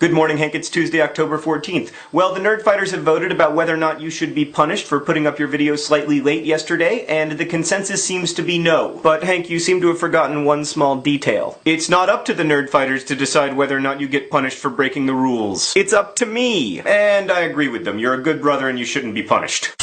Good morning, Hank. It's Tuesday, October 14th. Well, the Nerdfighters have voted about whether or not you should be punished for putting up your video slightly late yesterday, and the consensus seems to be no. But, Hank, you seem to have forgotten one small detail. It's not up to the Nerdfighters to decide whether or not you get punished for breaking the rules. It's up to me. And I agree with them. You're a good brother and you shouldn't be punished.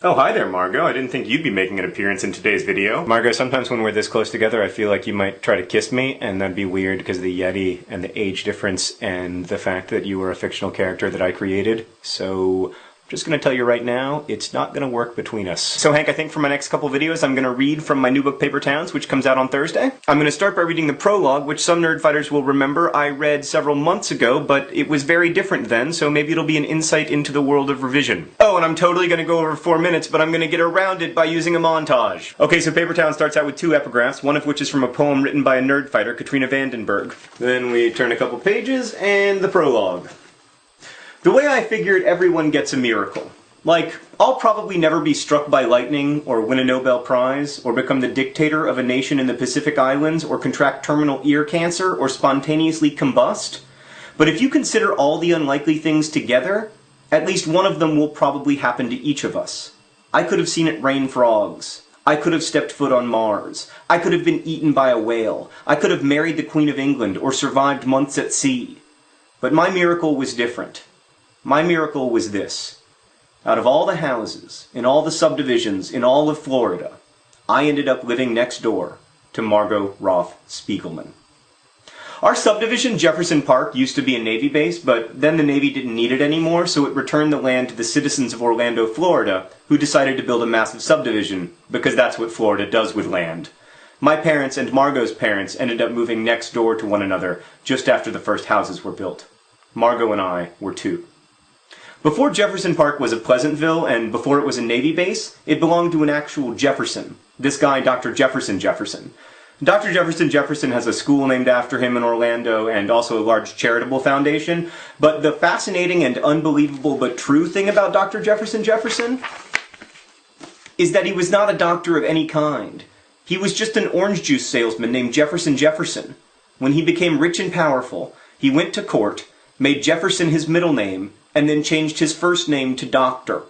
Oh, hi there, Margot. I didn't think you'd be making an appearance in today's video. Margot, sometimes when we're this close together, I feel like you might try to kiss me, and that'd be weird because of the Yeti and the age difference and the fact that you were a fictional character that I created. So, I'm just gonna tell you right now, it's not gonna work between us. So, Hank, I think for my next couple videos, I'm gonna read from my new book, Paper Towns, which comes out on Thursday. I'm gonna start by reading the prologue, which some Nerdfighters will remember I read several months ago, but it was very different then, so maybe it'll be an insight into the world of revision. Oh, and I'm totally gonna go over 4 minutes, but I'm gonna get around it by using a montage. Okay, so Paper Towns starts out with 2 epigraphs, one of which is from a poem written by a Nerdfighter, Katrina Vandenberg. Then we turn a couple pages, and the prologue. The way I figured everyone gets a miracle. Like, I'll probably never be struck by lightning, or win a Nobel Prize, or become the dictator of a nation in the Pacific Islands, or contract terminal ear cancer, or spontaneously combust. But if you consider all the unlikely things together, at least one of them will probably happen to each of us. I could have seen it rain frogs. I could have stepped foot on Mars. I could have been eaten by a whale. I could have married the Queen of England, or survived months at sea. But my miracle was different. My miracle was this. Out of all the houses, in all the subdivisions, in all of Florida, I ended up living next door to Margot Roth Spiegelman. Our subdivision, Jefferson Park, used to be a Navy base, but then the Navy didn't need it anymore, so it returned the land to the citizens of Orlando, Florida, who decided to build a massive subdivision, because that's what Florida does with land. My parents and Margot's parents ended up moving next door to one another just after the first houses were built. Margot and I were 2. Before Jefferson Park was a Pleasantville, and before it was a Navy base, it belonged to an actual Jefferson. This guy, Dr. Jefferson Jefferson. Dr. Jefferson Jefferson has a school named after him in Orlando, and also a large charitable foundation. But the fascinating and unbelievable but true thing about Dr. Jefferson Jefferson is that he was not a doctor of any kind. He was just an orange juice salesman named Jefferson Jefferson. When he became rich and powerful, he went to court, made Jefferson his middle name, and then changed his first name to Doctor.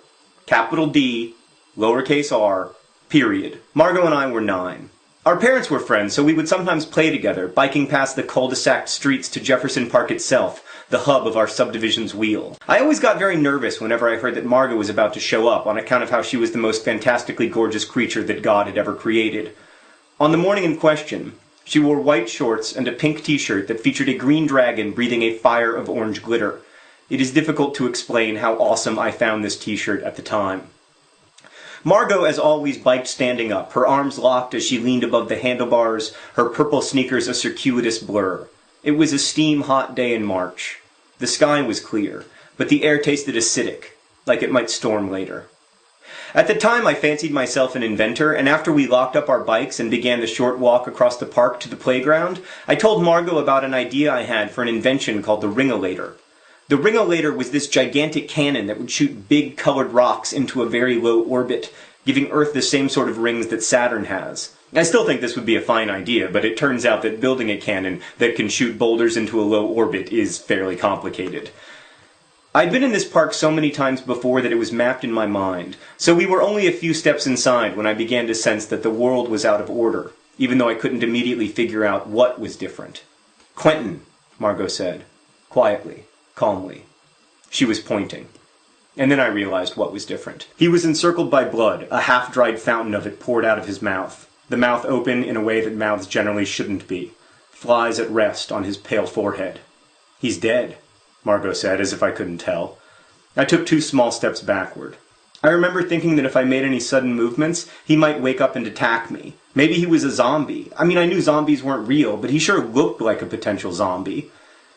Capital D, lowercase r, period. Margot and I were 9. Our parents were friends, so we would sometimes play together, biking past the cul-de-sac streets to Jefferson Park itself, the hub of our subdivision's wheel. I always got very nervous whenever I heard that Margot was about to show up, on account of how she was the most fantastically gorgeous creature that God had ever created. On the morning in question, she wore white shorts and a pink t-shirt that featured a green dragon breathing a fire of orange glitter. It is difficult to explain how awesome I found this t-shirt at the time. Margot, as always, biked standing up, her arms locked as she leaned above the handlebars, her purple sneakers a circuitous blur. It was a steam-hot day in March. The sky was clear, but the air tasted acidic, like it might storm later. At the time, I fancied myself an inventor, and after we locked up our bikes and began the short walk across the park to the playground, I told Margot about an idea I had for an invention called the Ringolator. The Ringolator was this gigantic cannon that would shoot big colored rocks into a very low orbit, giving Earth the same sort of rings that Saturn has. I still think this would be a fine idea, but it turns out that building a cannon that can shoot boulders into a low orbit is fairly complicated. I'd been in this park so many times before that it was mapped in my mind, so we were only a few steps inside when I began to sense that the world was out of order, even though I couldn't immediately figure out what was different. "Quentin," Margot said, quietly. Calmly. She was pointing. And then I realized what was different. He was encircled by blood, a half-dried fountain of it poured out of his mouth. The mouth open in a way that mouths generally shouldn't be. Flies at rest on his pale forehead. "He's dead," Margot said, as if I couldn't tell. I took 2 small steps backward. I remember thinking that if I made any sudden movements, he might wake up and attack me. Maybe he was a zombie. I mean, I knew zombies weren't real, but he sure looked like a potential zombie.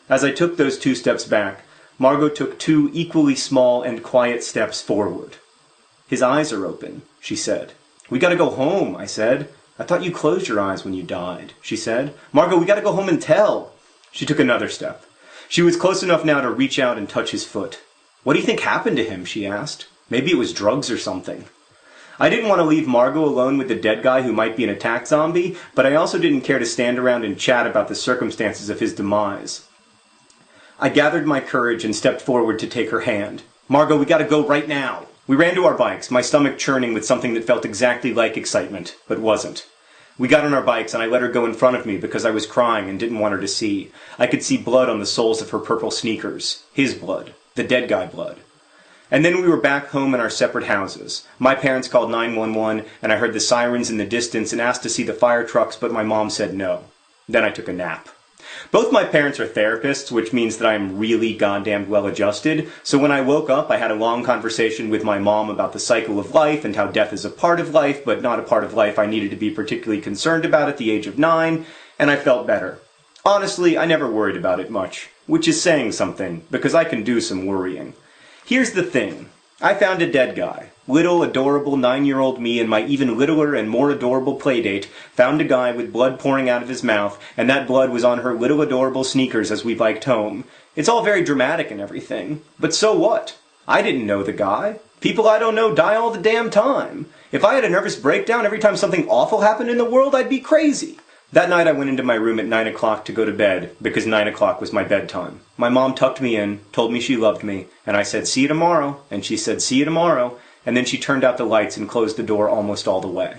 As I took those 2 steps back, Margot took 2 equally small and quiet steps forward. "His eyes are open," she said. "We gotta go home," I said. "I thought you closed your eyes when you died," she said. "Margot, we gotta go home and tell." She took another step. She was close enough now to reach out and touch his foot. "What do you think happened to him?" she asked. "Maybe it was drugs or something." I didn't want to leave Margot alone with the dead guy who might be an attack zombie, but I also didn't care to stand around and chat about the circumstances of his demise. I gathered my courage and stepped forward to take her hand. "Margot, we gotta go right now." We ran to our bikes, my stomach churning with something that felt exactly like excitement, but wasn't. We got on our bikes and I let her go in front of me because I was crying and didn't want her to see. I could see blood on the soles of her purple sneakers. His blood. The dead guy blood. And then we were back home in our separate houses. My parents called 911 and I heard the sirens in the distance and asked to see the fire trucks, but my mom said no. Then I took a nap. Both my parents are therapists, which means that I am really goddamn well adjusted, so when I woke up I had a long conversation with my mom about the cycle of life and how death is a part of life, but not a part of life I needed to be particularly concerned about at the age of 9, and I felt better. Honestly, I never worried about it much, which is saying something, because I can do some worrying. Here's the thing. I found a dead guy. Little, adorable 9-year-old me and my even littler and more adorable playdate found a guy with blood pouring out of his mouth, and that blood was on her little adorable sneakers as we biked home. It's all very dramatic and everything, but so what? I didn't know the guy. People I don't know die all the damn time. If I had a nervous breakdown every time something awful happened in the world, I'd be crazy. That night I went into my room at 9 o'clock to go to bed, because 9 o'clock was my bedtime. My mom tucked me in, told me she loved me, and I said, "See you tomorrow," and she said, "See you tomorrow," and then she turned out the lights and closed the door almost all the way.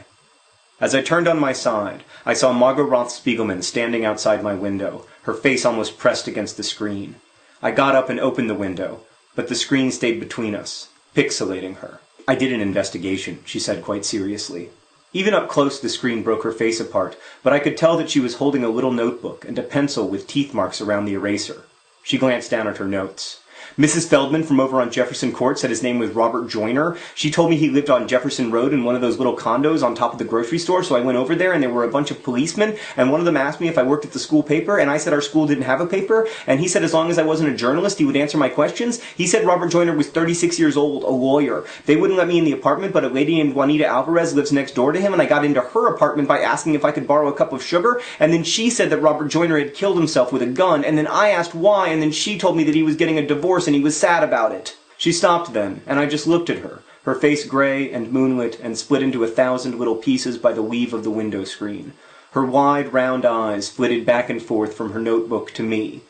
As I turned on my side, I saw Margot Roth Spiegelman standing outside my window, her face almost pressed against the screen. I got up and opened the window, but the screen stayed between us, pixelating her. "I did an investigation," she said quite seriously. Even up close the screen broke her face apart, but I could tell that she was holding a little notebook and a pencil with teeth marks around the eraser. She glanced down at her notes. Mrs. Feldman from over on Jefferson Court said his name was Robert Joyner. She told me he lived on Jefferson Road in one of those little condos on top of the grocery store, so I went over there and there were a bunch of policemen, and one of them asked me if I worked at the school paper, and I said our school didn't have a paper, and he said as long as I wasn't a journalist, he would answer my questions. He said Robert Joyner was 36 years old, a lawyer. They wouldn't let me in the apartment, but a lady named Juanita Alvarez lives next door to him, and I got into her apartment by asking if I could borrow a cup of sugar, and then she said that Robert Joyner had killed himself with a gun, and then I asked why, and then she told me that he was getting a divorce and he was sad about it. She stopped then, and I just looked at her, her face gray and moonlit and split into 1,000 little pieces by the weave of the window screen. Her wide, round eyes flitted back and forth from her notebook to me.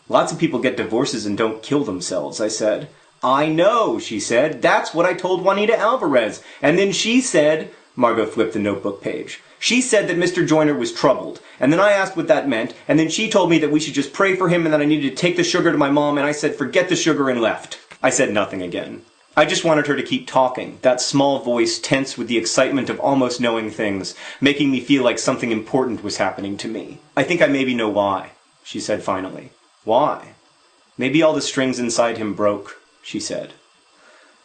"Lots of people get divorces and don't kill themselves," I said. "I know," she said. "That's what I told Juanita Alvarez. And then she said..." Margot flipped the notebook page. "She said that Mr. Joyner was troubled, and then I asked what that meant, and then she told me that we should just pray for him and that I needed to take the sugar to my mom, and I said forget the sugar and left." I said nothing again. I just wanted her to keep talking, that small voice tense with the excitement of almost knowing things, making me feel like something important was happening to me. "I think I maybe know why," she said finally. "Why?" "Maybe all the strings inside him broke," she said.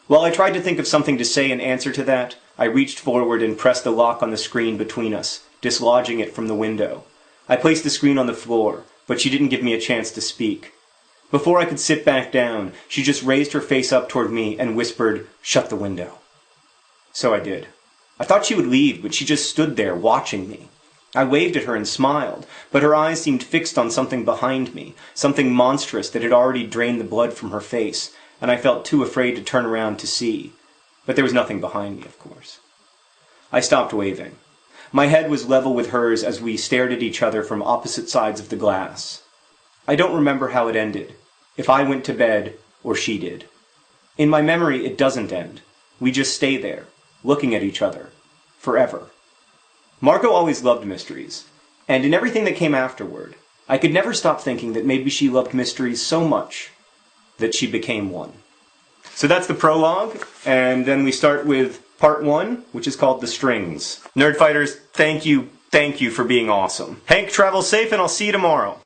While I tried to think of something to say in answer to that, I reached forward and pressed the lock on the screen between us, dislodging it from the window. I placed the screen on the floor, but she didn't give me a chance to speak. Before I could sit back down, she just raised her face up toward me and whispered, "Shut the window." So I did. I thought she would leave, but she just stood there, watching me. I waved at her and smiled, but her eyes seemed fixed on something behind me, something monstrous that had already drained the blood from her face, and I felt too afraid to turn around to see. But there was nothing behind me, of course. I stopped waving. My head was level with hers as we stared at each other from opposite sides of the glass. I don't remember how it ended, if I went to bed or she did. In my memory, it doesn't end. We just stay there, looking at each other, forever. Margot always loved mysteries, and in everything that came afterward, I could never stop thinking that maybe she loved mysteries so much that she became one. So that's the prologue, and then we start with part 1, which is called The Strings. Nerdfighters, thank you for being awesome. Hank, travel safe, and I'll see you tomorrow.